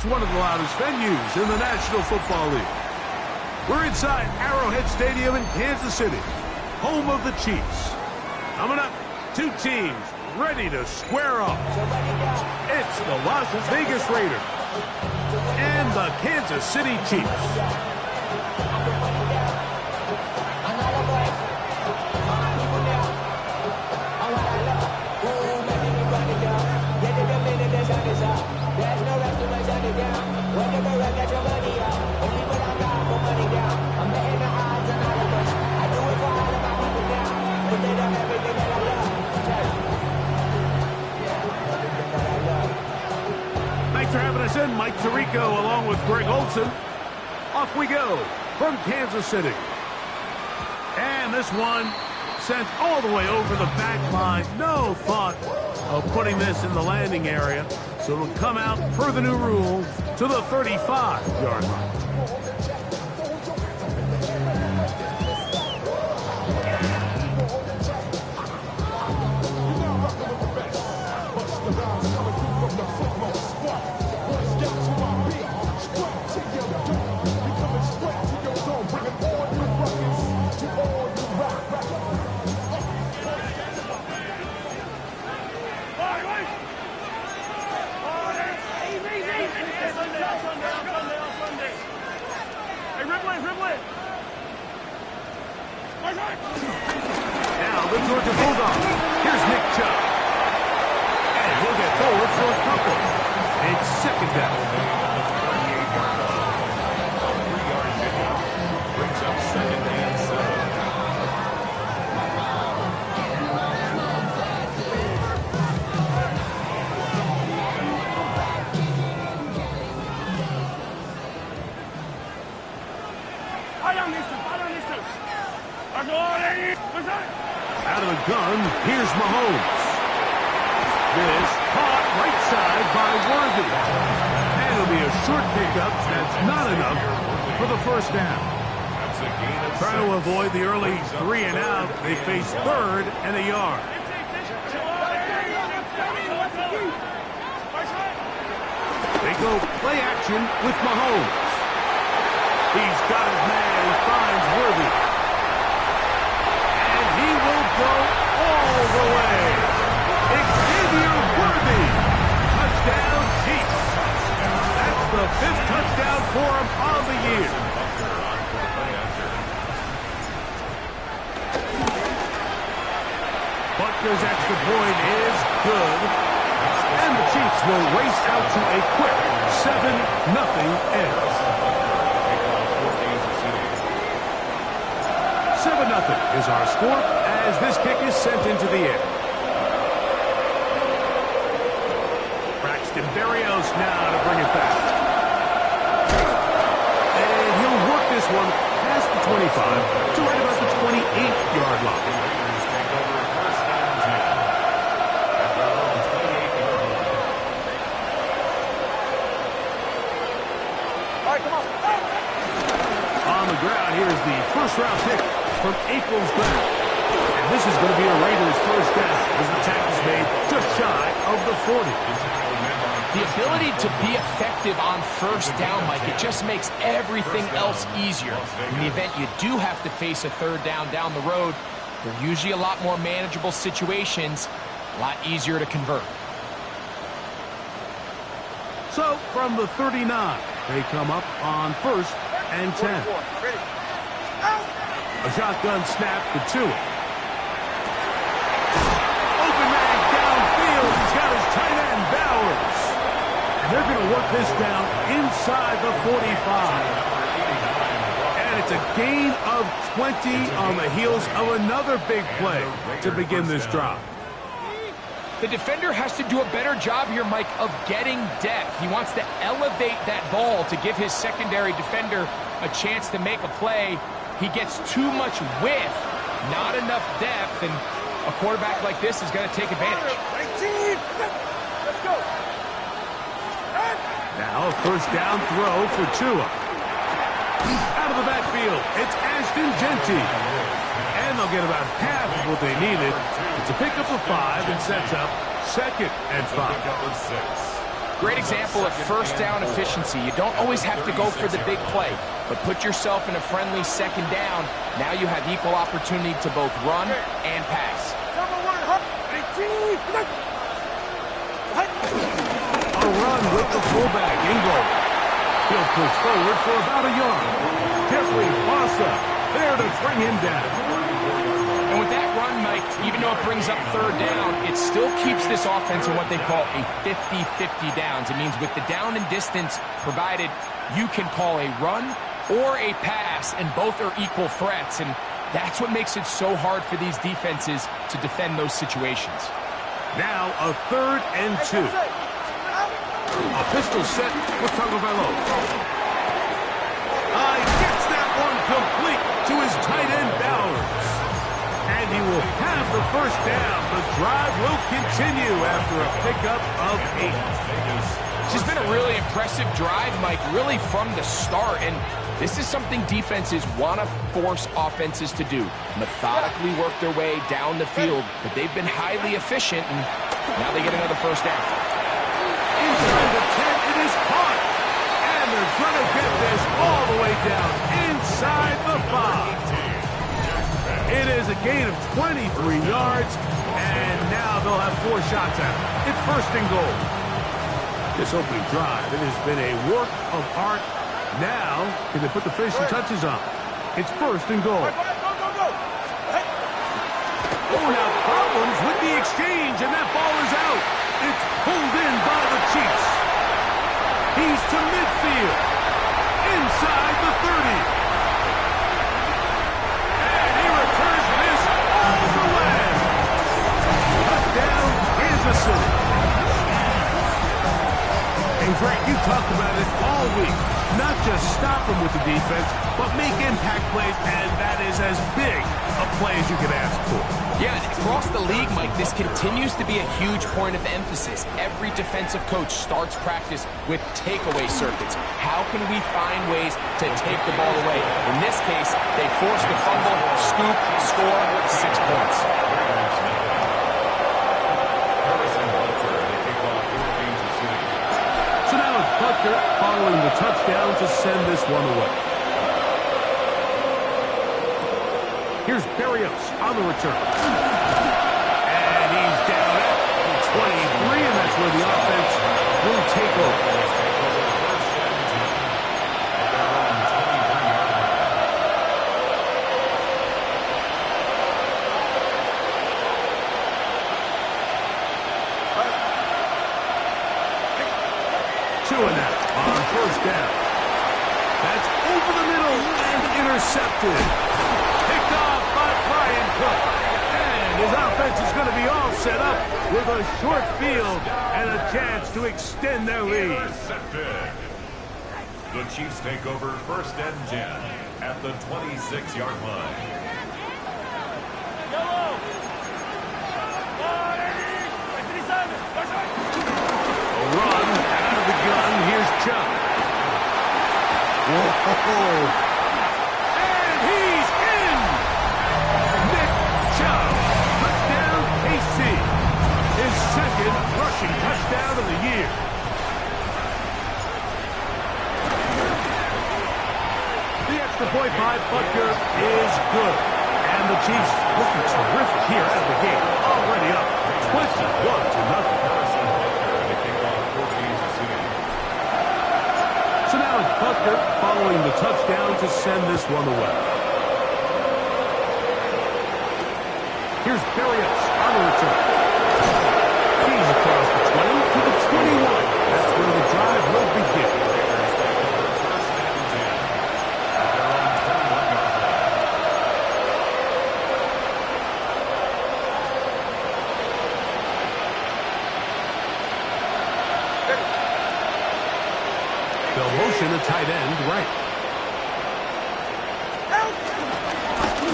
It's one of the loudest venues in the National Football League. We're inside Arrowhead Stadium in Kansas City, home of the Chiefs. Coming up, two teams ready to square off. It's the Las Vegas Raiders and the Kansas City Chiefs. Thanks for having us in, Mike Tirico, along with Greg Olson. Off we go from Kansas City. And this one sent all the way over the back line. No thought of putting this in the landing area. So it'll come out, per the new rule, to the 35-yard line. Now the Georgia Bulldogs. Here's Nick Chubb. And he'll get forward for a couple. It's second down. Brings up second and 7. Out of the gun, here's Mahomes. This caught right side by Worthy. And it'll be a short pickup. That's not enough for the first down. Trying to avoid the early 3 and out, they face third and a yard. They go play action with Mahomes. He's got his man. He finds Worthy. He will go all the way. Xavier Worthy. Touchdown, Chiefs. That's the 5th touchdown for him on the year. Butker's extra point is good. And the Chiefs will race out to a quick 7-0 edge. 7-0 is our score as this kick is sent into the air. Braxton Berrios now to bring it back. And he'll work this one past the 25 to right about the 28-yard line. All right, come on. On the ground, here's the first-round pick from April's back. And this is going to be a Raiders first down as the tackle's made just shy of the 40. The ability to be effective on first down, Mike, it just makes everything else easier. In the event you do have to face a third down the road, they're usually a lot more manageable situations, a lot easier to convert. So from the 39, they come up on 1st and 10. A shotgun snap for Tua. Open man downfield. He's got his tight end, Bowers. And they're going to work this down inside the 45. And it's a gain of 20 on the heels of another big play to begin this drive. The defender has to do a better job here, Mike, of getting depth. He wants to elevate that ball to give his secondary defender a chance to make a play. He gets too much width, not enough depth, and a quarterback like this is going to take advantage. Let's go. Now a first down throw for Tua. Out of the backfield, it's Ashton Jeanty. And they'll get about half of what they needed. It's a pickup of 5 and sets up 2nd and 5. Great example of first down efficiency. You don't always have to go for the big play, but put yourself in a friendly second down. Now you have equal opportunity to both run and pass. A run with the fullback, Ingle. He'll push forward for about a yard. Jeffrey Bossa there to bring him down. And with that run, Mike, even though it brings up third down, it still keeps this offense in what they call a 50-50 downs. It means with the down and distance provided, you can call a run or a pass, and both are equal threats. And that's what makes it so hard for these defenses to defend those situations. Now a 3rd and 2. A pistol set for Tagovailoa. Gets that one complete to his tight end Bowers. And he will have the first down. The drive will continue after a pickup of 8. This has been a really impressive drive, Mike, really from the start. And this is something defenses want to force offenses to do. Methodically work their way down the field, but they've been highly efficient, and now they get another first down. Inside the 10, it is caught. And they're going to get this all the way down inside the 5. It is a gain of 23 yards, and now they'll have 4 shots at it. It's 1st and goal. This opening drive, it has been a work of art. Now, can they put the finishing touches on? It's 1st and goal. Oh, now problems with the exchange, and that ball is out. It's pulled in by the Chiefs. He's to midfield. Inside the 30. And he returns this all the way. Touchdown, Kansas City. And Greg, you talked about it all week. Not just stop them with the defense, but make impact plays, and that is as big a play as you can ask for. Yeah, across the league, Mike, this continues to be a huge point of emphasis. Every defensive coach starts practice with takeaway circuits. How can we find ways to take the ball away? In this case, they forced the fumble, scoop, score, 6 points. So now it's Butker following the touchdown to send this one away. Here's Berrios on the return. And he's down at the 23, and that's where the offense will take over. On 1st down. That's over the middle and intercepted. Picked off by Brian Cook. And his offense is going to be all set up with a short field and a chance to extend their lead. The Chiefs take over 1st and 10 at the 26-yard line. Run out of the gun. Here's Chubb. Whoa. And he's in. Nick Chubb. Touchdown, KC. His 2nd rushing touchdown of the year. The extra point by Butker is good. And the Chiefs looking terrific here out of the gate. Already up 21-0. So now it's Butker following the touchdown to send this one away. Here's Berrios on the return. He's across the 20 to the 21. That's where the drive will begin. They'll motion a tight end right.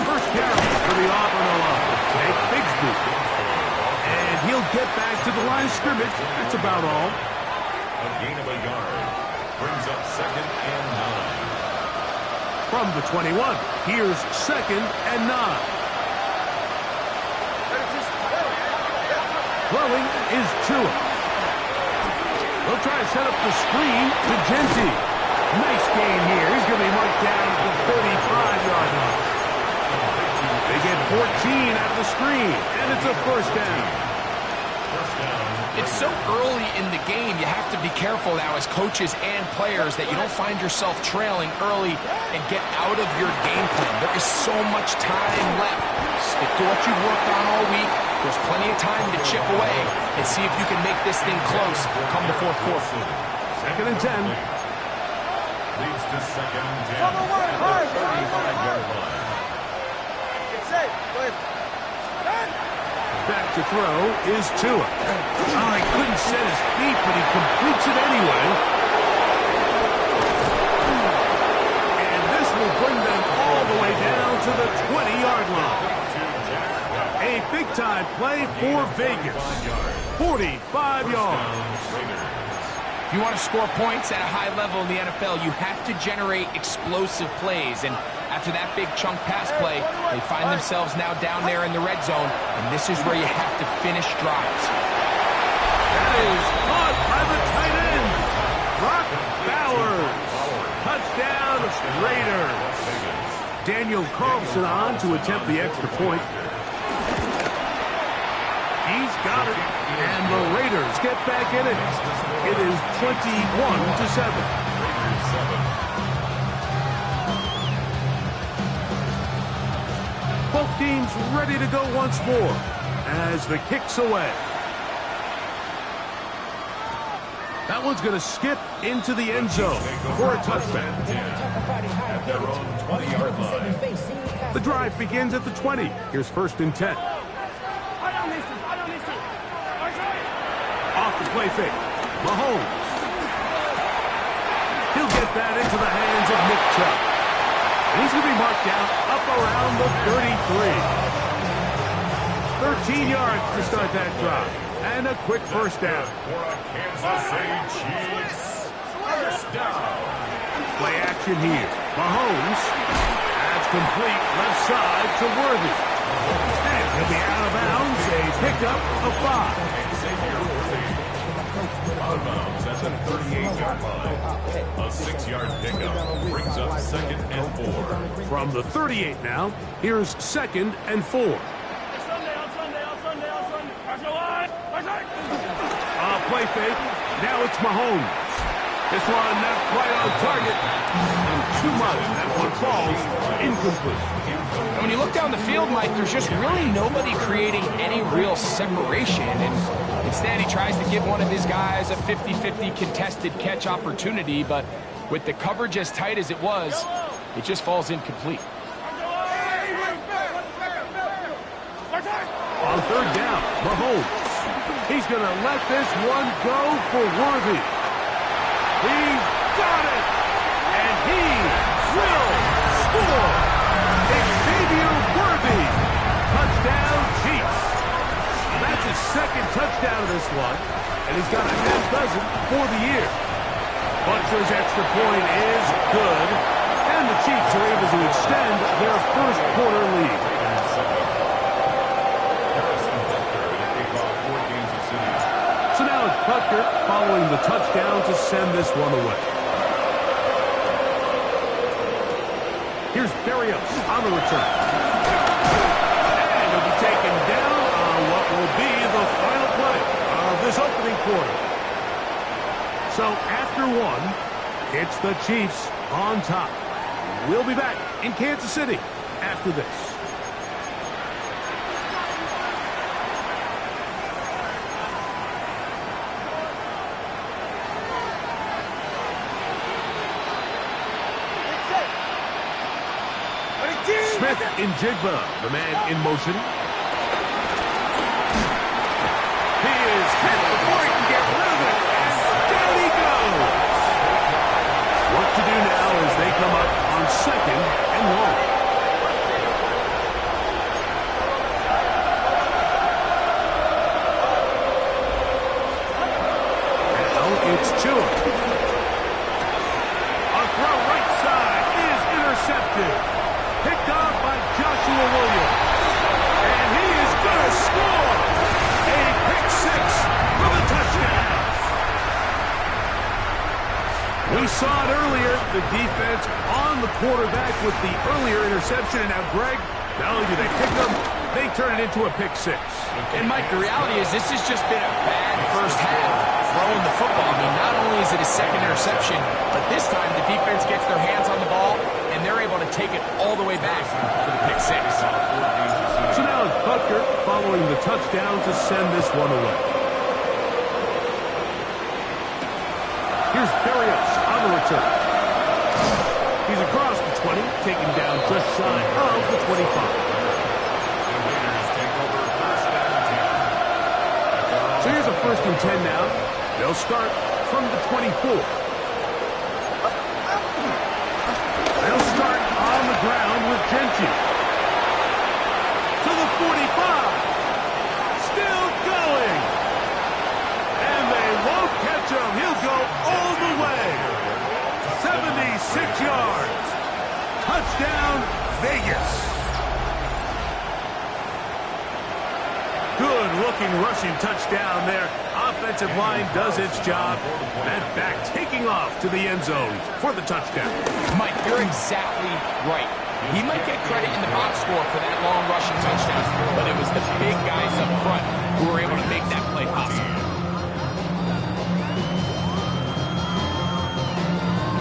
First carry for the Auburn line. Take Bigsby. And he'll get back to the line of scrimmage. That's about all. A gain of a yard. Brings up 2nd and 9. From the 21, here's 2nd and 9. Throwing is Tua. They'll try to set up the screen to Genty. Nice gain here. He's going to be marked down at the 35-yard line. They get 14 out of the screen, and it's a first down. It's so early in the game, you have to be careful now as coaches and players that you don't find yourself trailing early and get out of your game plan. There is so much time left. Stick to what you've worked on all week. There's plenty of time to chip away and see if you can make this thing close come the fourth quarter. Second and 10. Leads to second and 10 at the 35-yard line. Get safe. Go ahead. Back to throw is Tua. Oh, he couldn't set his feet, but he completes it anyway. And this will bring them all the way down to the 20-yard line. A big-time play for Vegas. 45 yards. If you want to score points at a high level in the NFL, you have to generate explosive plays. And after that big chunk pass play, they find themselves now down there in the red zone, and this is where you have to finish drives. That is caught by the tight end, Brock Bowers. Touchdown, Raiders. Daniel Carlson on to attempt the extra point. He's got it, and the Raiders get back in it. It is 21-7. Both teams ready to go once more as the kick's away. That one's going to skip into the end zone for a touchdown. At their own 20-yard line. The drive begins at the 20. Here's first and 10. Off the play fake. Mahomes. He'll get that into the hands of Nick Chubb. And he's going to be marked down up around the 33. 13 yards to start that drive. And a quick first down. For a Kansas City Chiefs first down. Play action here. Mahomes. That's complete left side to Worthy. And he'll be out of bounds. A pickup of 5. Out of bounds at the 38-yard line. A 6-yard pickup brings up second and 4. From the 38 now, here's second and 4. Play fake. Now it's Mahomes. This one not quite on target. And too much. That one falls incomplete. And when you look down the field, Mike, there's just really nobody creating any real separation. And instead, he tries to give one of his guys a 50-50 contested catch opportunity. But with the coverage as tight as it was, it just falls incomplete. On third down, Mahomes. He's going to let this one go for Worthy. He's got it! And he will score! Xavier Worthy! Touchdown, Chiefs! That's his second touchdown of this one, and he's got a half dozen for the year. Butcher's extra point is good, and the Chiefs are able to extend their first quarter lead. So now it's Butker following the touchdown to send this one away. Here's Berrios on the return. And he'll be taken down on what will be the final play of this opening quarter. So after one, it's the Chiefs on top. We'll be back in Kansas City after this. Smith in Jigba, the man in motion. He is hit before he can get rid of it, and down he goes. What to do now as they come up on second and 1. Now it's Tua. A throw right side is intercepted. Picked off by Joshua Williams. And he is going to score. A pick six for the touchdown. saw it earlier. The defense on the quarterback with the earlier interception. And now, Greg, not only do they pick them, they turn it into a pick six. And, Mike, the reality is this has just been a bad first half throwing the football. I mean, not only is it a second interception, but this time the defense gets their hands on the ball, and they're able to take it all the way back for the pick six. So now it's Butker following the touchdown to send this one away. Here's Berrios on the return. He's across the 20, taken down just shy of the 25. So here's a 1st and 10 now. They'll start from the 24. They'll start on the ground with Genty. To the 45. Still going. And they won't catch him. He'll go all the way. 76 yards. Touchdown, Vegas. Good-looking rushing touchdown there. Offensive line does its job. And back taking off to the end zone for the touchdown. Mike, you're exactly right. He might get credit in the box score for that long rushing touchdown, but it was the big guys up front who were able to make that play possible.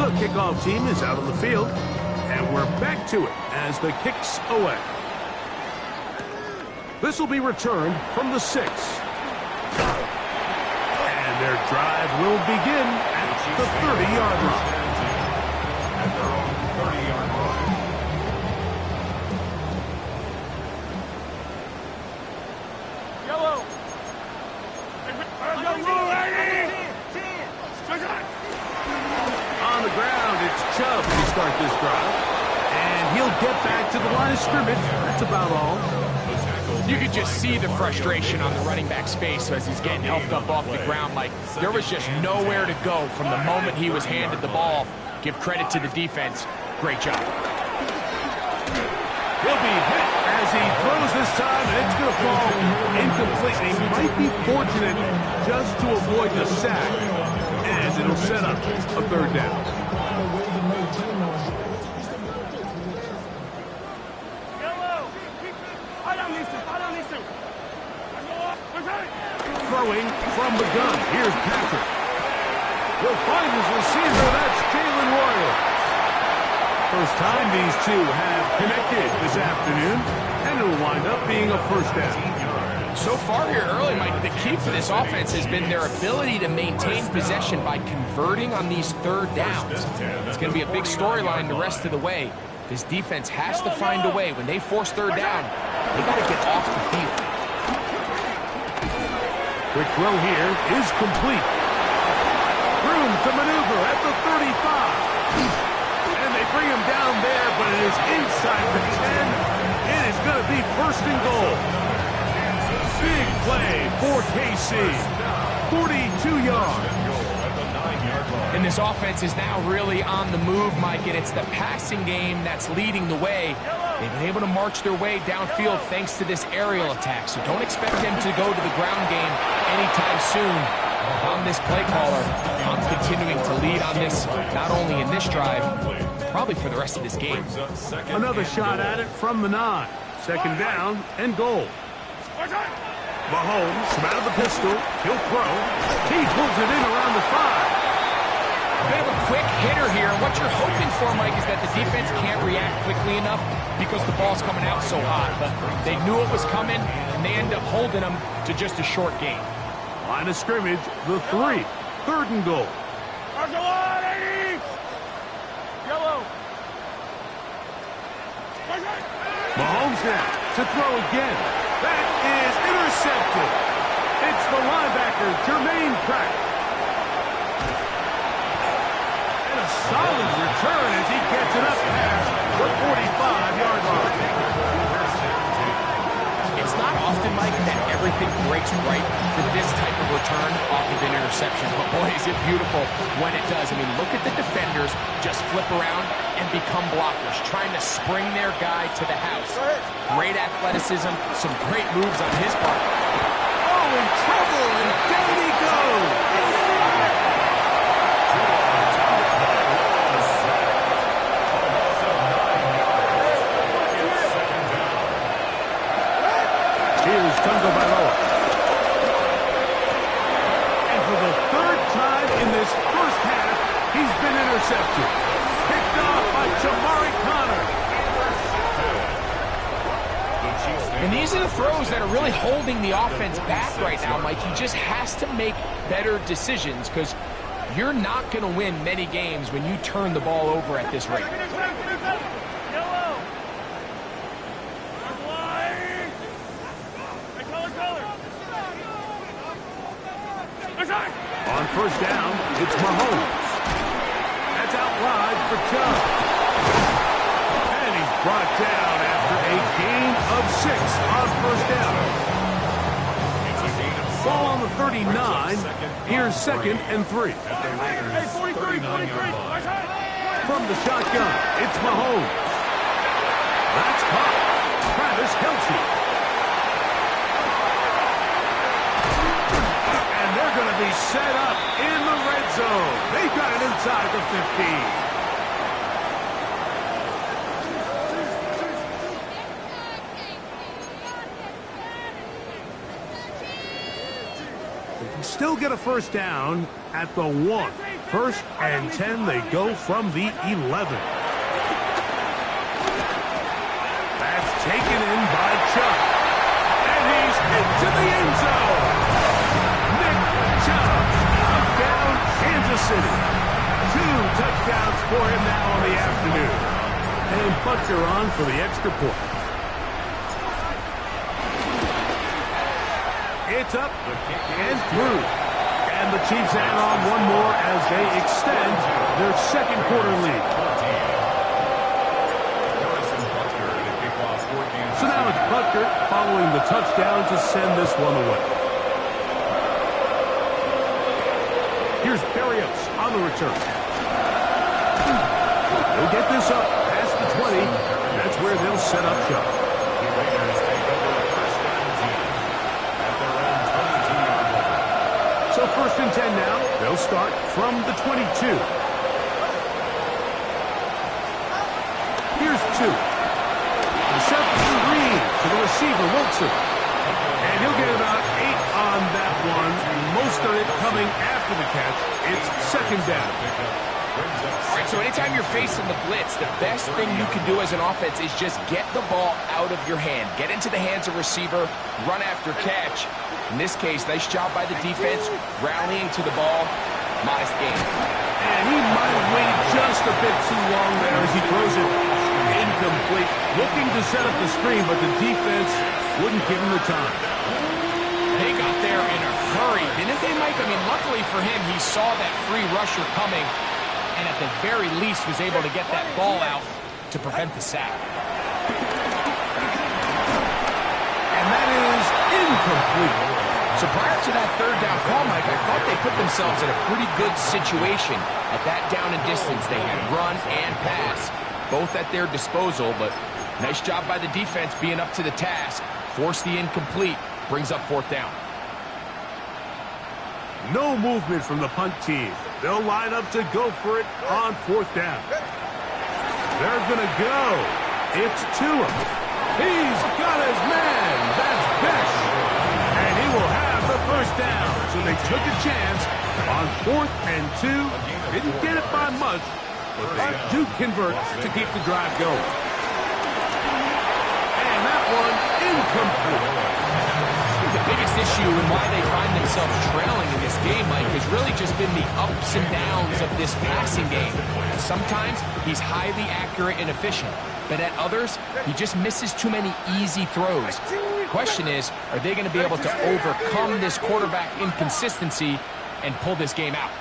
The kickoff team is out on the field, and we're back to it as the kick's away. This will be returned from the 6. And their drive will begin at the 30-yard line. At their own 30-yard line. Yellow. On the ground, it's Chubb to start this drive. And he'll get back to the line of scrimmage. That's about all. You could just see the frustration on the running back's face as he's getting helped up off the ground. Like, there was just nowhere to go from the moment he was handed the ball. Give credit to the defense. Great job. He'll be hit as he throws this time, and it's going to fall incomplete. He might be fortunate just to avoid the sack, and it'll set up a 3rd down. Throwing from the gun. Here's Patrick. He'll find his receiver. That's Jalen Royal. First time these two have connected this afternoon, and it'll wind up being a 1st down. So far here early, Mike, the key for this offense has been their ability to maintain possession by converting on these 3rd downs. It's going to be a big storyline the rest of the way. This defense has to find a way. When they force 3rd down, they got to get off the field. Quick throw here is complete. Room to maneuver at the 35. And they bring him down there, but it is inside the 10. It is going to be 1st and goal. Big play for KC. 42 yards. And this offense is now really on the move, Mike, and it's the passing game that's leading the way. They've been able to march their way downfield thanks to this aerial attack, so don't expect them to go to the ground game anytime soon. I'm this play caller. I'm continuing to lead on this, not only in this drive, probably for the rest of this game. Another shot at it from the 9. 2nd down and goal. Mahomes from out of the pistol. He'll throw. He pulls it in around the 5. They have a quick hitter here. What you're hoping for, Mike, is that the defense can't react quickly enough because the ball's coming out so hot. But they knew it was coming, and they end up holding them to just a short game. Line of scrimmage, the 3. 3rd and goal. Yellow. Mahomes now to throw again. That is intercepted. It's the linebacker, Jermaine Pratt. And a solid return as he gets it up past the 45-yard line. It's not often, Mike, that everything breaks right for this type of return off of an interception. But boy, is it beautiful when it does. I mean, look at the defenders just flip around and become blockers, trying to spring their guy to the house. Great athleticism, some great moves on his part. Oh, in trouble, and down he goes. Tagovailoa. And for the third time in this first half, he's been intercepted. Picked off by Jamari Conner. And these are the throws that are really holding the offense back right now, Mike. He just has to make better decisions because you're not going to win many games when you turn the ball over at this rate. On first down, it's Mahomes. That's out wide for Chubb. And he's brought down after a gain of 6 on first down. Ball on the 39. Here's 2nd and 3. From the shotgun, it's Mahomes. That's caught. Travis Kelce. And they're going to be set up in the red zone. They've got it inside the 15. Still get a first down at the 1. 1st and 10, they go from the 11. That's taken in by Chubb. And he's into the end zone. Nick Chubb took down Kansas City. 2 touchdowns for him now on the afternoon. And Butker on for the extra point. It's up and through. And the Chiefs add on one more as they extend their 2nd quarter lead. So now it's Butker following the touchdown to send this one away. Here's Berrios on the return. They'll get this up past the 20. And that's where they'll set up shop. So 1st and 10 now. They'll start from the 22. Here's 2. Reception screen to the receiver, Wilson. And he'll get about 8 on that one. Most of it coming after the catch. It's 2nd down. All right, so anytime you're facing the blitz, the best thing you can do as an offense is just get the ball out of your hand. Get into the hands of receiver, run after catch. In this case, nice job by the defense, rallying to the ball. Modest gain. And he might have waited just a bit too long there as he throws it incomplete. Looking to set up the screen, but the defense wouldn't give him the time. They got there in a hurry, didn't they, Mike? I mean, luckily for him, he saw that free rusher coming, and at the very least was able to get that ball out to prevent the sack. And that is incomplete. So prior to that 3rd down call, Mike, I thought they put themselves in a pretty good situation. At that down and distance, they had run and pass, both at their disposal, but nice job by the defense being up to the task. Force the incomplete, brings up 4th down. No movement from the punt team. They'll line up to go for it on 4th down. They're going to go. It's Tua. He's got his man. That's Bish. And he will have the first down. So they took a chance on 4th and 2. Didn't get it by much, but they do convert to keep the drive going. And that one incomplete. The biggest issue and why they find themselves trailing in this game, Mike, has really just been the ups and downs of this passing game. And sometimes he's highly accurate and efficient, but at others, he just misses too many easy throws. The question is, are they going to be able to overcome this quarterback inconsistency and pull this game out?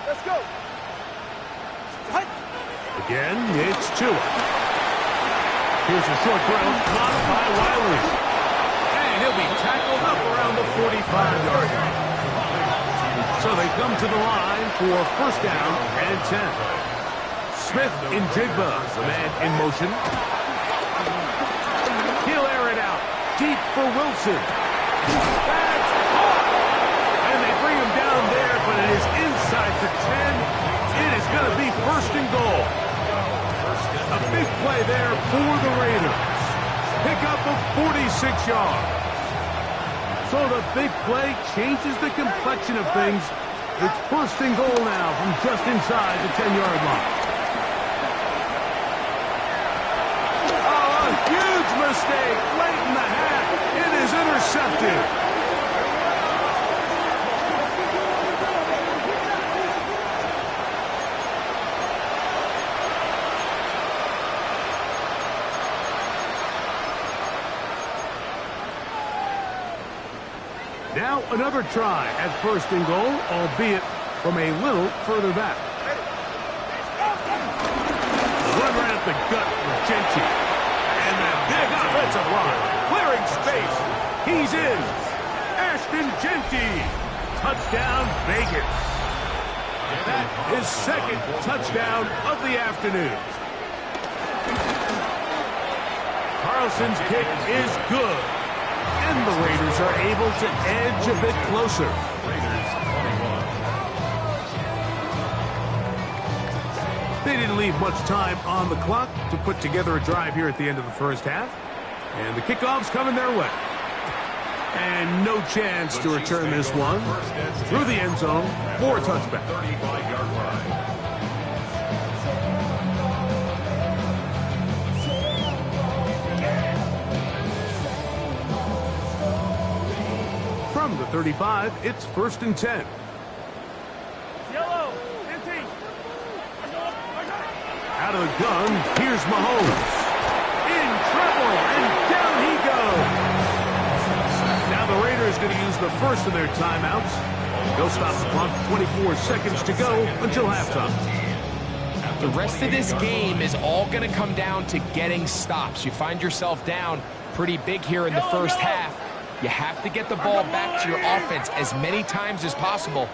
Let's go. Again, it's Tua. Here's a short throw caught by Wiley. And he'll be tackled up around the 45-yard line. So they come to the line for 1st down and 10. Smith in Jigba, the man in motion. He'll air it out deep for Wilson. That's caught. And they bring him down there, but it is inside the 10. It is going to be 1st and goal. A big play there for the Raiders. Pick up of 46 yards. So the big play changes the complexion of things. It's first and goal now from just inside the 10-yard line. Oh, a huge mistake late in the half. It is intercepted. Now another try at first and goal, albeit from a little further back. Run right at the gut for Gentry. And that big offensive line, clearing space. He's in. Ashton Gentry. Touchdown, Vegas. That is second touchdown of the afternoon. Carlson's kick is good. And the Raiders are able to edge a bit closer. They didn't leave much time on the clock to put together a drive here at the end of the first half. And the kickoff's coming their way. And no chance to return this one through the end zone for a touchback. 35-yard line. From the 35, it's first and 10. Yellow. Empty. Out of the gun, here's Mahomes. In trouble, and down he goes. Now the Raiders going to use the first of their timeouts. They'll stop the clock, 24 seconds to go until halftime. The rest of this game is all going to come down to getting stops. You find yourself down pretty big here in the first half. You have to get the ball back to your offense as many times as possible,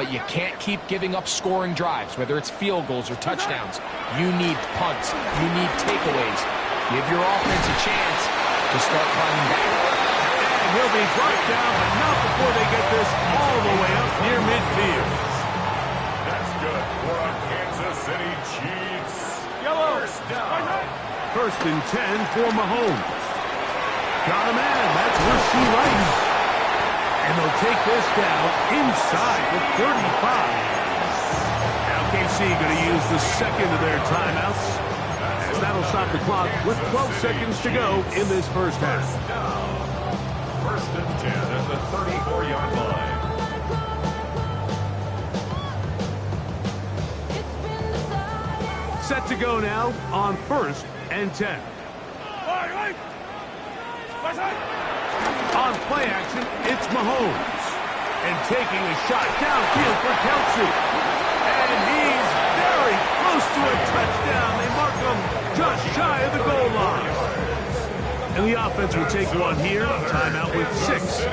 but you can't keep giving up scoring drives, whether it's field goals or touchdowns. You need punts. You need takeaways. Give your offense a chance to start climbing back. And he'll be brought down, but not before they get this all the way up near midfield. That's good for our Kansas City Chiefs. Yellow. First down. First and 10 for Mahomes. Got a man. That's Rasheed Rice. And they'll take this down inside the 35. Now KC going to use the second of their timeouts, as that'll stop the clock with 12 seconds to go in this first half. First and 10 at the 34-yard line. Set to go now on first and 10. On play action, it's Mahomes. And taking a shot downfield for Kelce. And he's very close to a touchdown. They mark him just shy of the goal line. And the offense will take one here. Timeout with 6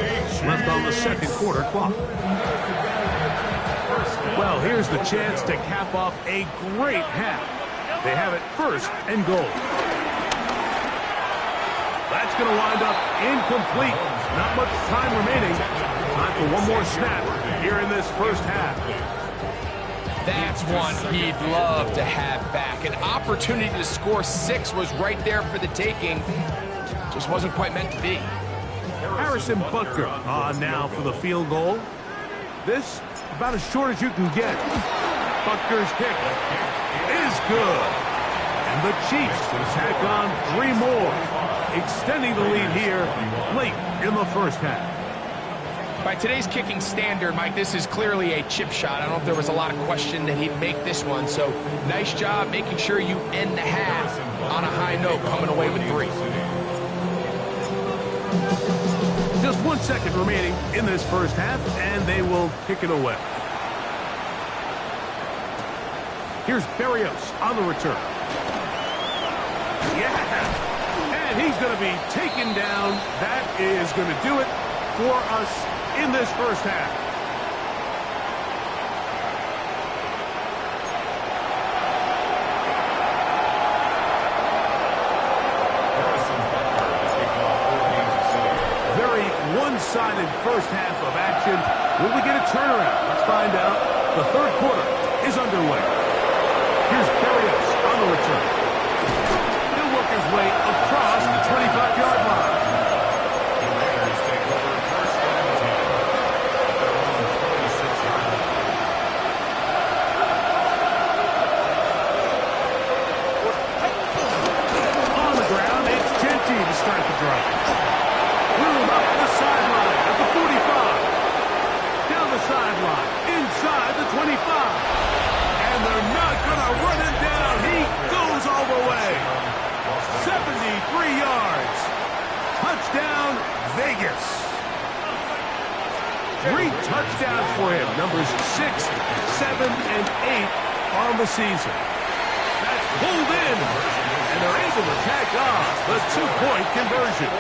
left on the second quarter clock. Well, here's the chance to cap off a great half. They have it first and goal. That's going to wind up incomplete. Not much time remaining. Time for one more snap here in this first half. That's one he'd love to have back. An opportunity to score 6 was right there for the taking. Just wasn't quite meant to be. Harrison Butker on now for the field goal. This about as short as you can get. Butker's kick is good. And the Chiefs tack on 3 more, extending the lead here late in the first half. By today's kicking standard, Mike, this is clearly a chip shot. I don't know if there was a lot of question that he'd make this one. So nice job making sure you end the half on a high note, coming away with 3. Just 1 second remaining in this first half, and they will kick it away. Here's Berrios on the return. Yeah, and he's going to be taken down. That is going to do it for us in this first half. Very one-sided first half of action. Will we get a turnaround? Let's find out. The third quarter is underway. Here's Berrios on the return. He'll work his way across the 25-yard line. The Raiders take over first 3 touchdowns for him. Numbers 6, 7, and 8 on the season. That's pulled in, and they're able to tack on the 2-point conversion.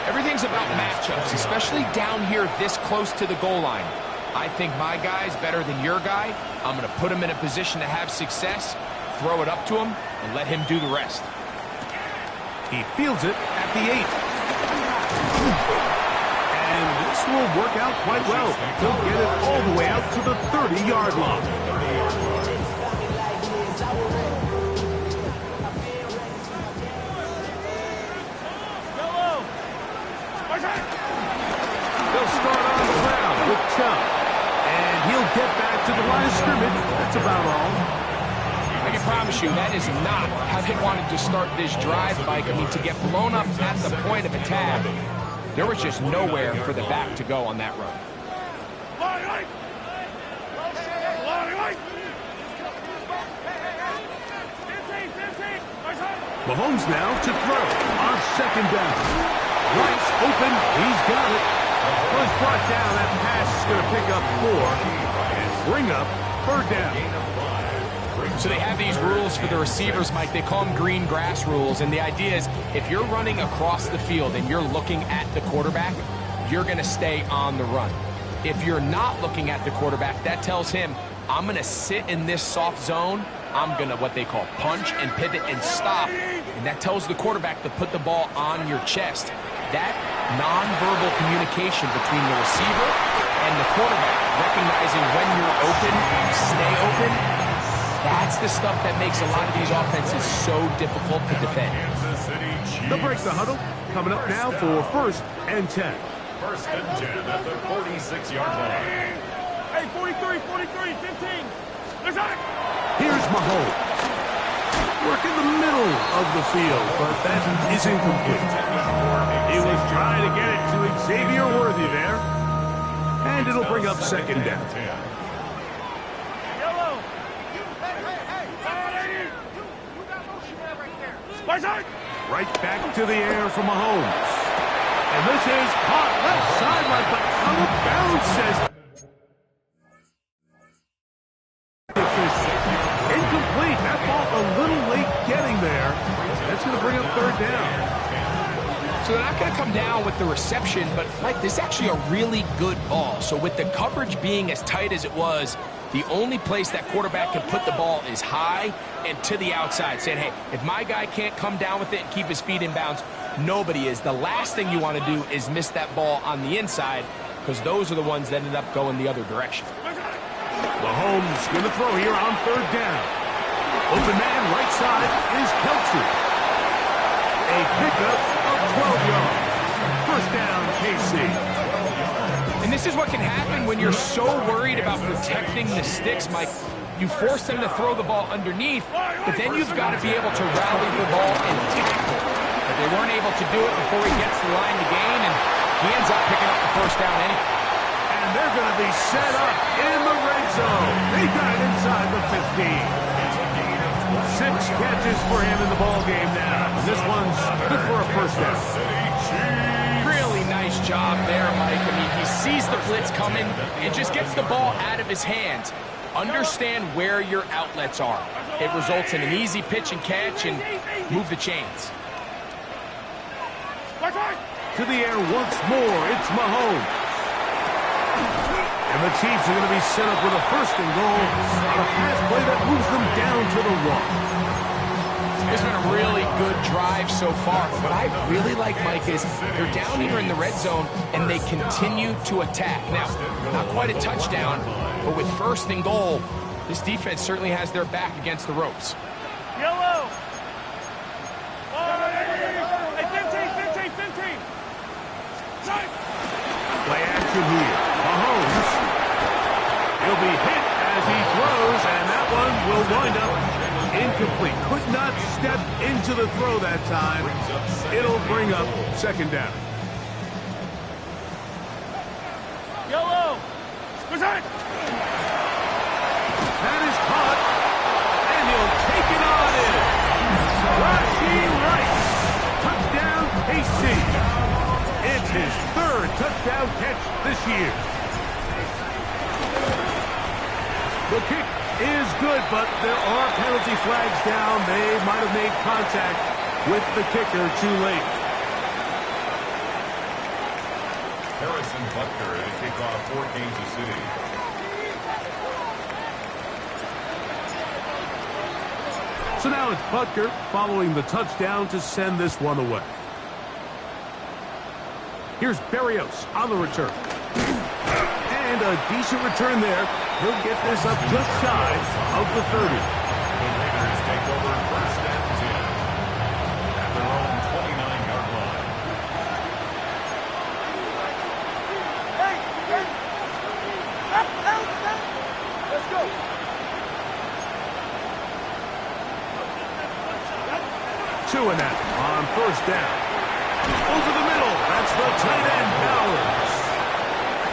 Everything's about matchups, especially down here this close to the goal line. I think my guy's better than your guy. I'm going to put him in a position to have success, throw it up to him, and let him do the rest. He fields it at the 8. And this will work out quite well. He'll get it all the way out to the 30-yard line. They'll start on the ground with Chubb. And he'll get back to the line of scrimmage. That's about all. I can promise you that is not how they wanted to start this drive, Mike. I mean, to get blown up at the point of attack, there was just nowhere for the back to go on that run. Mahomes now to throw on second down. Rice open, he's got it. Was brought down, that pass is going to pick up 4 and bring up 3rd down. So they have these rules for the receivers, Mike. They call them green grass rules, and the idea is if you're running across the field and you're looking at the quarterback, you're going to stay on the run. If you're not looking at the quarterback, that tells him, I'm going to sit in this soft zone. I'm going to what they call punch and pivot and stop, and that tells the quarterback to put the ball on your chest. That nonverbal communication between the receiver and the quarterback, recognizing when you're open, stay open, that's the stuff that makes a lot of these offenses so difficult to defend. They'll break the huddle. Coming up now for 1st and 10. 1st and 10 at the 46-yard line. Hey, 43, 43, 15. There's that. Here's Mahomes. Work in the middle of the field, but that is incomplete. He was trying to get it to Xavier Worthy there. And it'll bring up 2nd down. Yellow. Hey. You got motion there right there. Right back to the air for Mahomes. And this is caught left sideline, but out of bounds, says incomplete. That ball a little late getting there. That's going to bring up 3rd down. So they're not going to come down with the reception, but, Mike, this is actually a really good ball. So with the coverage being as tight as it was, the only place that quarterback can put the ball is high and to the outside, saying, hey, if my guy can't come down with it and keep his feet in bounds, nobody is. The last thing you want to do is miss that ball on the inside, because those are the ones that end up going the other direction. Mahomes going to throw here on 3rd down. Open man right side is Kelsey. A pickup of 12 yards. 1st down, KC. And this is what can happen when you're so worried about protecting the sticks, Mike. You force them to throw the ball underneath, but then you've got to be able to rally the ball and tackle. But they weren't able to do it before he gets the line to gain, and he ends up picking up the 1st down anyway. And they're going to be set up in the red zone. They got it inside the 15. 6 catches for him in the ball game now. This one's good for a 1st down. Really nice job there, Mike. I mean, he sees the blitz coming and just gets the ball out of his hands. Understand where your outlets are. It results in an easy pitch and catch and move the chains. To the air once more, it's Mahomes. And the Chiefs are going to be set up with a 1st and goal on a pass play that moves them down to the 1. It's been a really good drive so far. What I really like, Mike, is they're down here in the red zone, and they continue to attack. Now, not quite a touchdown, but with 1st and goal, this defense certainly has their back against the ropes. Yellow. Hey, 15. Play action here. Mahomes. He'll be hit as he throws, and that one will wind up incomplete. Could not step into the throw that time. It'll bring up 2nd down. Yellow. What's that? That is caught, and he'll take it on in. Rashee Rice. Touchdown, KC. It's his 3rd touchdown catch this year. The kick is good, but there are penalty flags down. They might have made contact with the kicker too late. Harrison Butker to kick off for Kansas City. So now it's Butker following the touchdown to send this one away. Here's Berrios on the return. And a decent return there. He'll get this up just shy of the 30. The Raiders take over first and 10 at their own 29-yard line. Let's go. Tuanap on first down. Over the middle. That's the tight end, Bowers.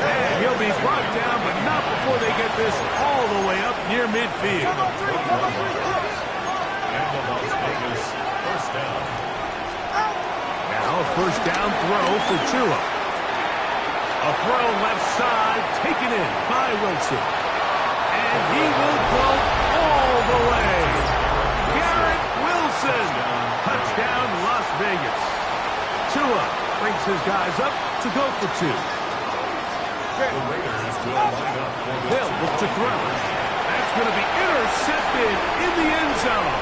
And he'll be brought down, but not before they get this all the way up near midfield. And the Las Vegas first down. Now a first down throw for Tua. A throw left side, taken in by Wilson. And he will go all the way. Garrett Wilson. Touchdown, Las Vegas. Tua brings his guys up to go for two. The Raiders will line up for the They'll look to throw. That's going to be intercepted in the end zone.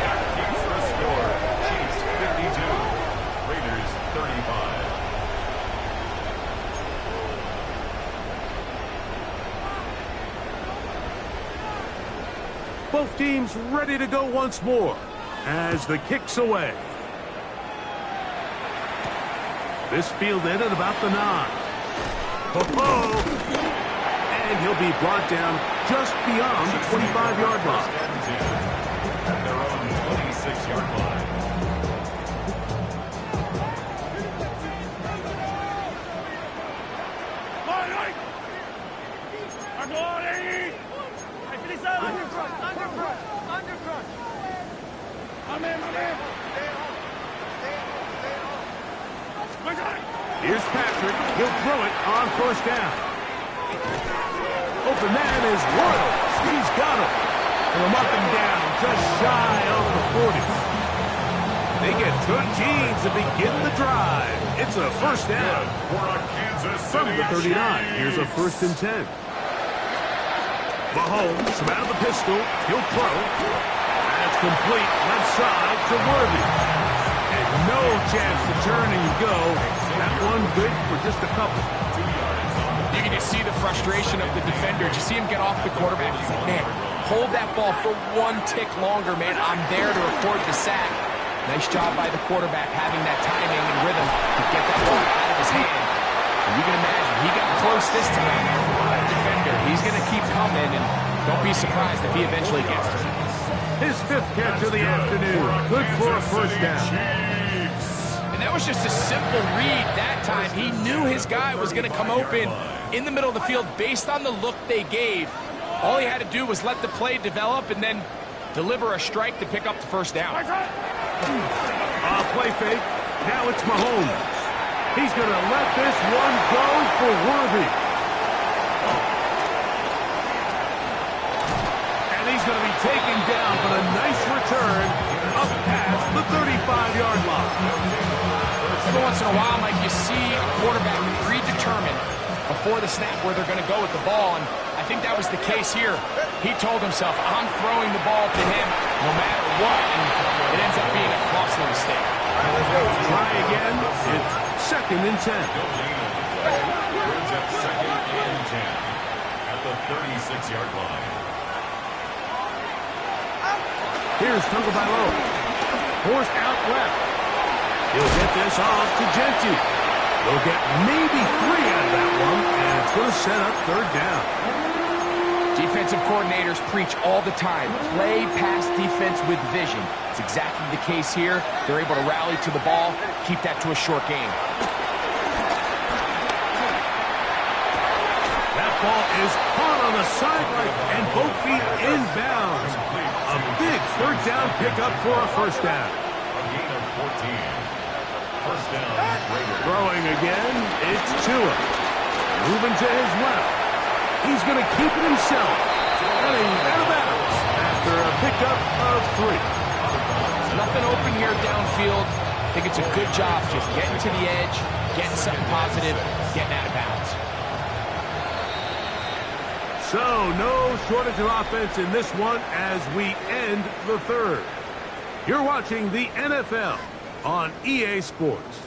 That keeps the score. Chiefs 52. Raiders 35. Both teams ready to go once more as the kick's away. This fielded at about the 9. And he'll be brought down just beyond the 25-yard line. At their own 26-yard line. Here's Patrick. He'll throw it on first down. Open man is Royals. He's got him. Put him up and down, just shy of the 40. They get 13 to begin the drive. It's a first down. From the 39, here's a first and 10. Mahomes from out of the pistol. He'll throw. That's complete. Left side to Worthy. And no chance to turn and go. That one good for just a couple. You can just see the frustration of the defender. Did you see him get off the quarterback? He's like, man, hold that ball for one tick longer, man. I'm there to record the sack. Nice job by the quarterback having that timing and rhythm to get that ball out of his hand. And you can imagine, he got close this time. That defender, he's going to keep coming, and don't be surprised if he eventually gets to it. His 5th catch of the afternoon. Good for a first down. And that was just a simple read that time. He knew his guy was going to come open in the middle of the field based on the look they gave. All he had to do was let the play develop and then deliver a strike to pick up the first down. Play fake. Now it's Mahomes. He's going to let this one go for Worthy. And he's going to be taken down, but a nice return up past the 35-yard line. Every once in a while, Mike, you see a quarterback predetermined before the snap where they're going to go with the ball, and I think that was the case here. He told himself, I'm throwing the ball to him no matter what, and it ends up being a costly mistake. Try again. It's 2nd and 10. Brings up 2nd and 10 at the 36-yard line. Here's Tagovailoa. Forced out left. He'll get this off to Genti. They'll get maybe 3 out of that one, and it's going to set up 3rd down. Defensive coordinators preach all the time, play pass defense with vision. It's exactly the case here. They're able to rally to the ball, keep that to a short game. That ball is caught on the sideline, and both feet inbounds. A big 3rd down pickup for a first down. A gain of 14. First down, Raiders. Throwing again, it's Tua. Moving to his left. He's going to keep it himself. And he's out of bounds after a pickup of 3. Nothing open here downfield. I think it's a good job just getting to the edge, getting something positive, getting out of bounds. So, no shortage of offense in this one as we end the third. You're watching the NFL on EA Sports.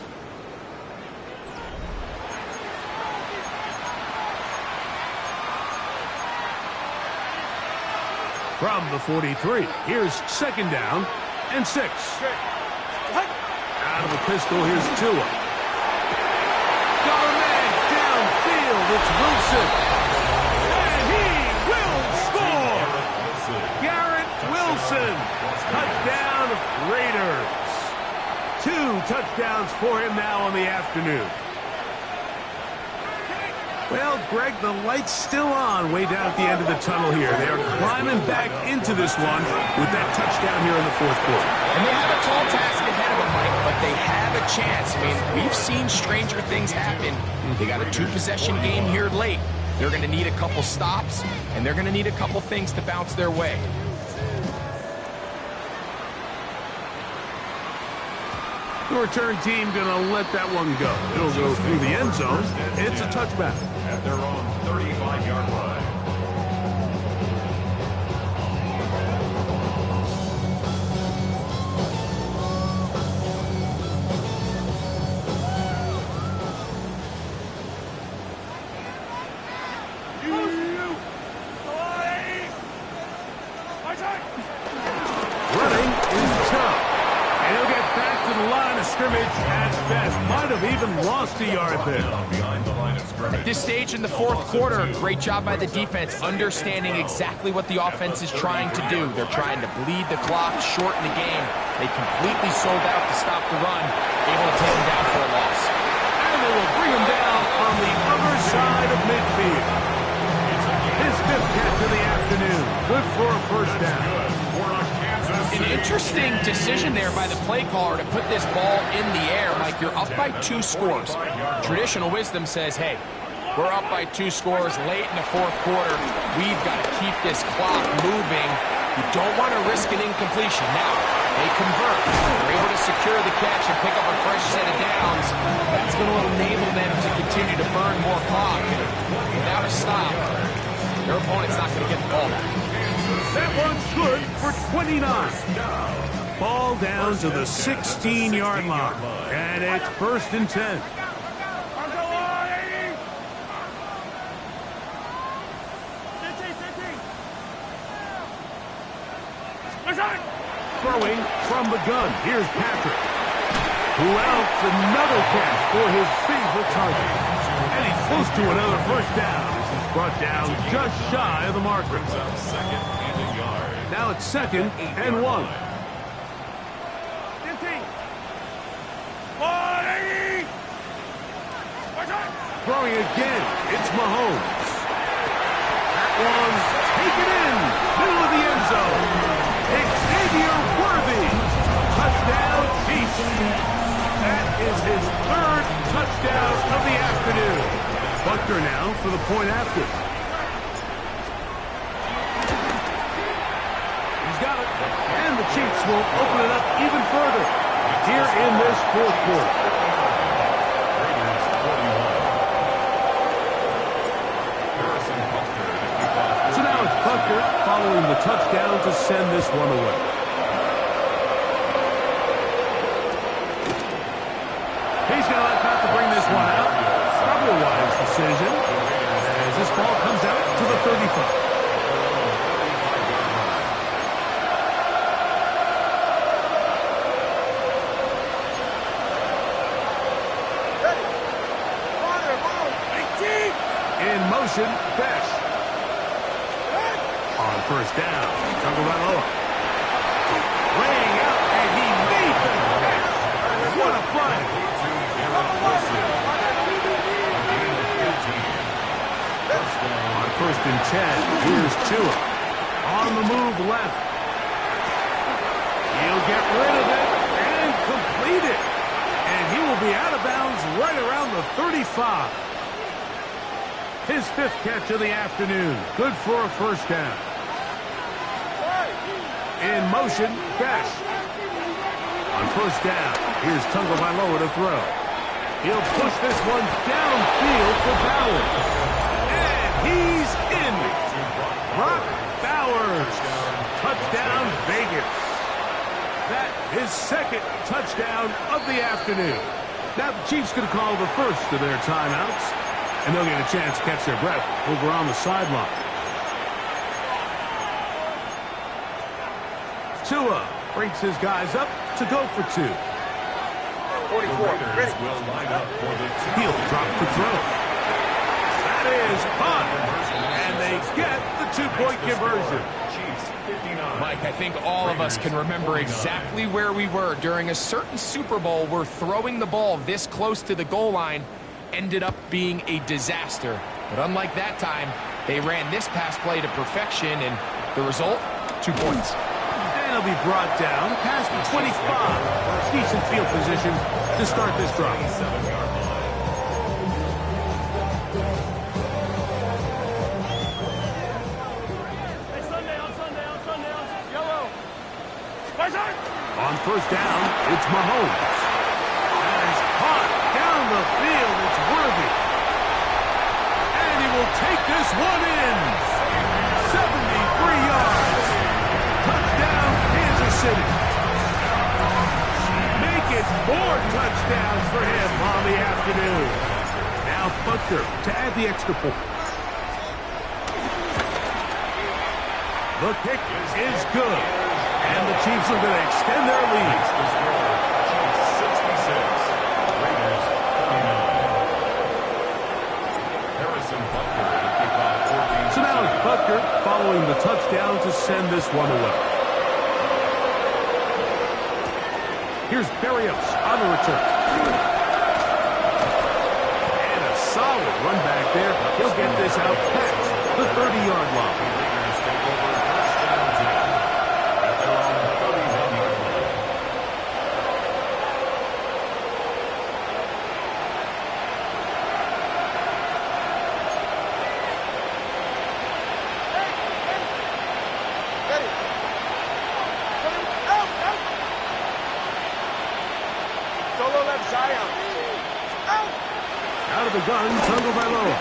From the 43, here's 2nd down and 6. Out of the pistol, here's Tua. Got a man downfield, it's Wilson. And he will score! Garrett Wilson, touchdown Raiders. 2 touchdowns for him now on the afternoon. Well, Greg, the light's still on way down at the end of the tunnel here. They are climbing back into this one with that touchdown here in the 4th quarter. And they have a tall task ahead of them, Mike, but they have a chance. I mean, we've seen stranger things happen. They got a 2-possession game here late. They're going to need a couple stops, and they're going to need a couple things to bounce their way. The return team going to let that one go. It'll go through the end zone. It's a touchback. At their own 35-yard line. Running is tough. And he'll get back to the line of scrimmage at best. Might have even lost a yard there. Behind the line of scrimmage. At this stage in the 4th quarter, great job by the defense, understanding exactly what the offense is trying to do. They're trying to bleed the clock, shorten the game. They completely sold out to stop the run, able to take him down for a loss. And they will bring him down on the other side of midfield. His 5th catch of the afternoon. Good for a 1st down. An interesting decision there by the play caller to put this ball in the air. Like, you're up by 2 scores. Traditional wisdom says, hey, we're up by 2 scores late in the 4th quarter. We've got to keep this clock moving. You don't want to risk an incompletion. Now, they convert. They're able to secure the catch and pick up a fresh set of downs. That's going to enable them to continue to burn more clock. And without a stop, their opponent's not going to get the ball back. That one's good for 29. Ball down to the 16-yard line. And it's 1st and 10. Throwing from the gun. Here's Patrick. Who else? Another catch for his favorite target. And he's close to another 1st down. He's brought down just shy of the marker. Now it's 2nd and 1. 15. Throwing again. It's Mahomes. That one's taken in. Middle of the end zone. Xavier Worthy. Touchdown Chiefs. That is his 3rd touchdown of the afternoon. Buckner now for the point after. Got it. And the Chiefs will open it up even further here in this 4th quarter. So now it's Buckner following the touchdown to send this one away. He's going to let Pat to bring this one out. Probably a wise decision as this ball comes out to the 35. In motion, Besh. On 1st down, Tagovailoa. Laying out, and he made the catch. What a play. On 1st and 10, here's Tua. On the move left. He'll get rid of it and complete it. And he will be out of bounds right around the 35. His 5th catch of the afternoon. Good for a first down. In motion, Beck. On first down, here's Tagovailoa to throw. He'll push this one downfield for Bowers. And he's in. Brock Bowers. Touchdown, Vegas. That is 2nd touchdown of the afternoon. Now the Chiefs going to call the first of their timeouts, and they'll get a chance to catch their breath over on the sideline. Tua brings his guys up to go for 2. 44. Will line up for the He'll drop to throw. That is caught, and they get the 2-point conversion. Mike, I think all of us can remember exactly where we were during a certain Super Bowl where throwing the ball this close to the goal line ended up being a disaster. But unlike that time, they ran this pass play to perfection, and the result, 2 points. And he'll be brought down past the 25. Decent field position to start this drive. On first down, it's Mahomes. And he's caught down the field. It's Worthy. And he will take this one in. 73 yards. Touchdown, Kansas City. Make it 4 touchdowns for him on the afternoon. Now Butker to add the extra point. The kick is good. And the Chiefs are going to extend their lead. 66. Raiders 39. Harrison Butker to kick off 14. So now it's Butker following the touchdown to send this one away. Here's Berrios on the return. And a solid run back there. He'll get this out past the 30-yard line. Raiders take over first down 10. Out of the gun, Tagovailoa.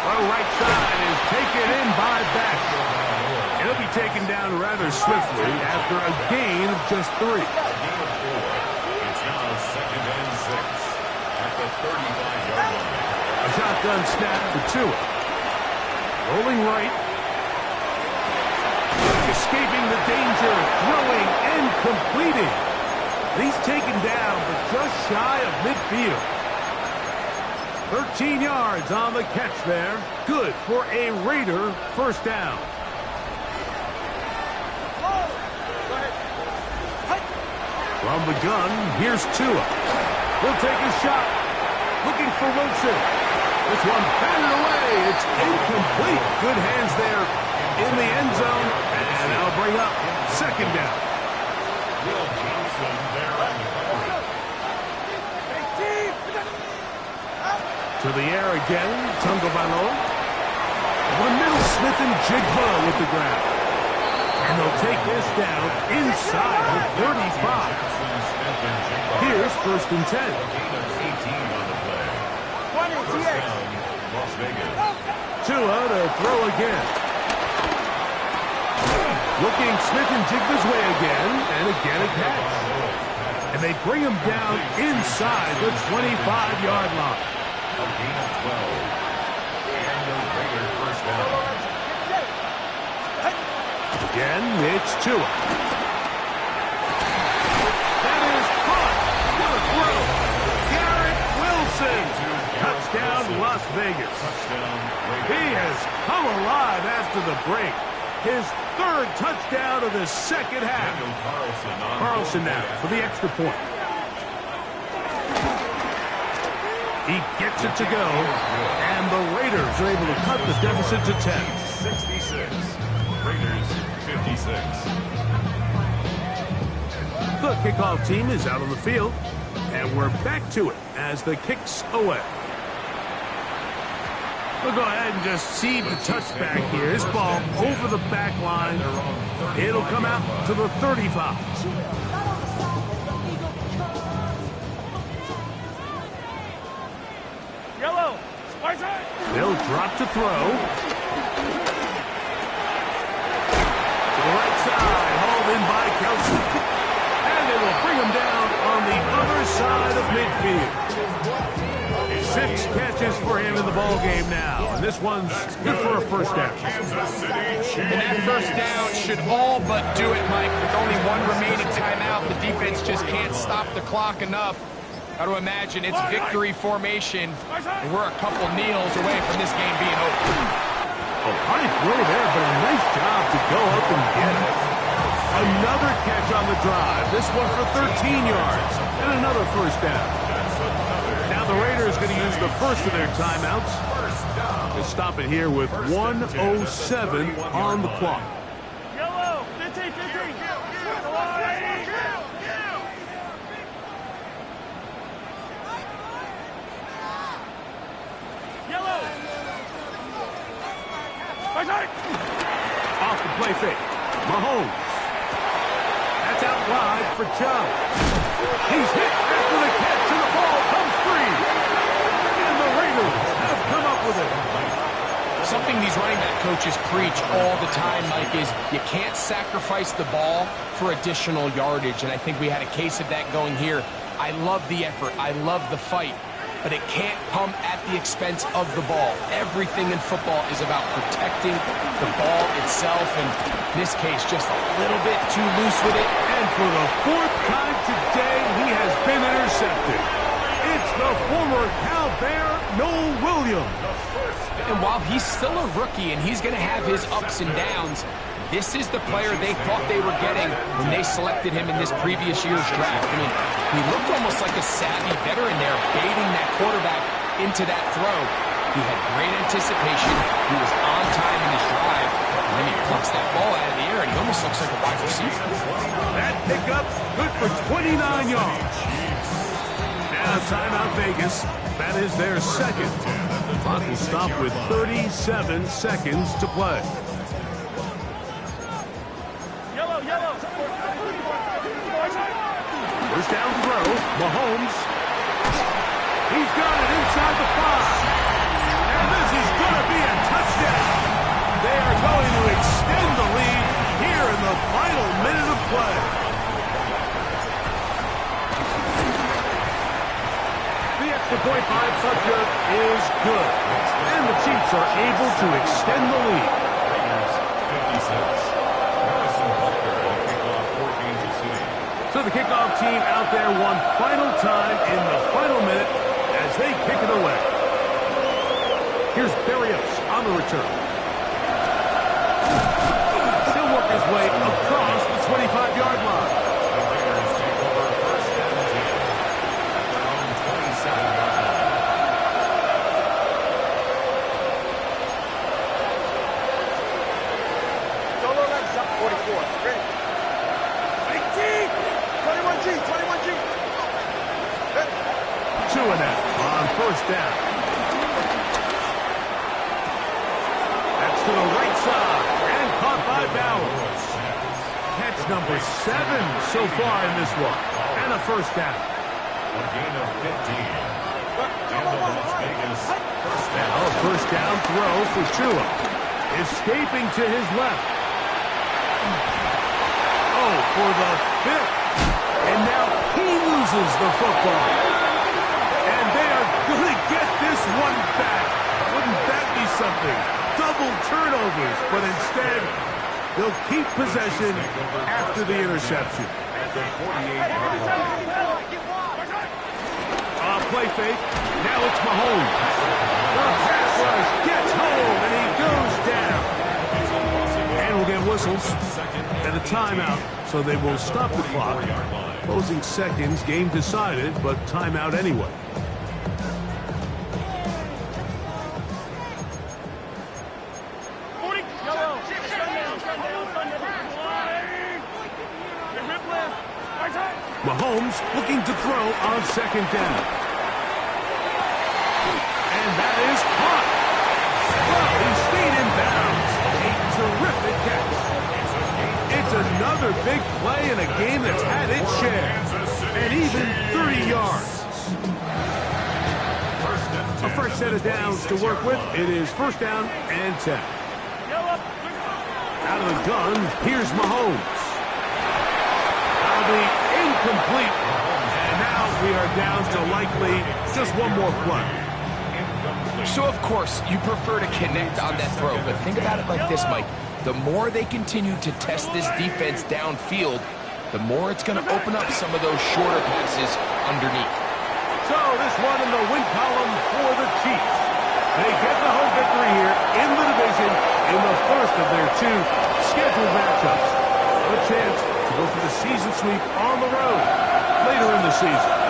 Well, right side is taken in by Beck. It'll be taken down rather swiftly after a gain of just 3. Gain of 4. It's now 2nd and 6 at the 35-yard line. A shotgun snap for Tua. Rolling right. Escaping the danger, throwing and completing. He's taken down, but just shy of midfield. 13 yards on the catch there. Good for a Raider first down. From the gun, here's Tua. He'll take a shot. Looking for Wilson. This one batted away. It's incomplete. Good hands there in the end zone. And that'll bring up 2nd down. Will Johnson there on the cover. To the air again, Tagovailoa. The middle, Smith and Jigba with the ground. And they'll take this down inside the 35. Here's 1st and 10. Gain of 18 on the play. First down, Las Vegas. Tua to throw again. Looking Smith and Jigba's way again, and again a catch. And they bring him down inside the 25-yard line. A gain of 12. And the Raider first down. Again, it's Tua. That is caught. What a throw. Garrett Wilson. Touchdown, Las Vegas. Touchdown, Raiders. He has come alive after the break. His 3rd touchdown of the second half. Daniel Carlson now for the extra point. He gets it to go, and the Raiders are able to cut the deficit to 10. 66. Raiders 56. The kickoff team is out on the field, and we're back to it as the kick's away. We'll go ahead and just cede the touchback here. This ball over the back line. It'll come out to the 35. Yellow. They'll drop to throw. To the right side, hauled in by Kelsey. And they will bring him down on the other side of midfield. 6 catches for him in the ball game now. And this one's good for a first down. And that first down should all but do it, Mike. With only one remaining timeout, the defense just can't stop the clock enough. Got to imagine it's victory formation, and we're a couple kneels away from this game being over. Oh, high throw there, but a nice job to go up and get it. Another catch on the drive. This one for 13 yards and another first down. Now the Raiders going to use the first of their timeouts to stop it here with 1:07 on the clock. Yellow. 15. Yellow. Off the play fake. Mahomes. That's out wide for Chubb. He's hit after the catch, and the ball comes free. And the Raiders have come up with it. Something these running back coaches preach all the time, Mike, is you can't sacrifice the ball for additional yardage, and I think we had a case of that going here. I love the effort. I love the fight. But it can't come at the expense of the ball. Everything in football is about protecting the ball itself, and in this case, just a little bit too loose with it. And for the 4th time today, he has been intercepted. It's the former Cal Bear, Noel Williams. And while he's still a rookie and he's going to have his ups and downs, this is the player they thought they were getting when they selected him in this previous year's draft. I mean, he looked almost like a savvy veteran there, baiting that quarterback into that throw. He had great anticipation. He was on time in his drive. And then he plucks that ball out of the air, and he almost looks like a wide receiver. That pickup, good for 29 yards. Now timeout Vegas. That is their second. Clock will stop with 37 seconds to play. First down throw, Mahomes. He's got it inside the 5. And this is going to be a touchdown. They are going to extend the lead here in the final minute of play. The extra point by Butker is good. And the Chiefs are able to extend the lead. 56. So the kickoff team out there one final time in the final minute as they kick it away. Here's Berrios on the return. He'll work his way across the 25-yard line. The Raiders take over first and 10 at their own 27-yard line. Solo left, up 44. Ready. 21G. 2 and out on first down. That's to the right side and caught by Bowers. Catch number 7 so far in this one. And a first down. A gain of 15. And the Las Vegas first down. Now a first down throw for Tua. Escaping to his left. Oh, for the 5th. And now he loses the football. And they are going to get this one back. Wouldn't that be something? Double turnovers, but instead, they'll keep possession after the interception. At the 48-yard line. Play fake. Now it's Mahomes. The pass rush gets home, and he goes down. And we'll get whistles and a timeout, so they will stop the clock. Closing seconds, game decided, but timeout anyway. Mahomes looking to throw on second down. And that is caught. Another big play in a game that's had its share. And even 30 yards. A fresh set of downs to work with. It is first down and 10. Out of the gun, here's Mahomes. That'll be incomplete. And now we are down to likely just one more play. So, of course, you prefer to connect on that throw, but think about it like this, Mike. The more they continue to test this defense downfield, the more it's going to open up some of those shorter passes underneath. So this one in the win column for the Chiefs. They get the home victory here in the division in the first of their two scheduled matchups. A chance to go for the season sweep on the road later in the season.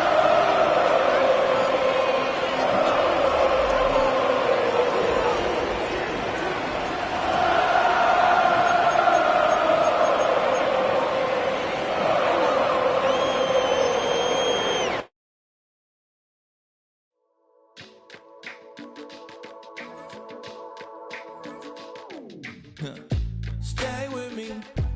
Stay with me.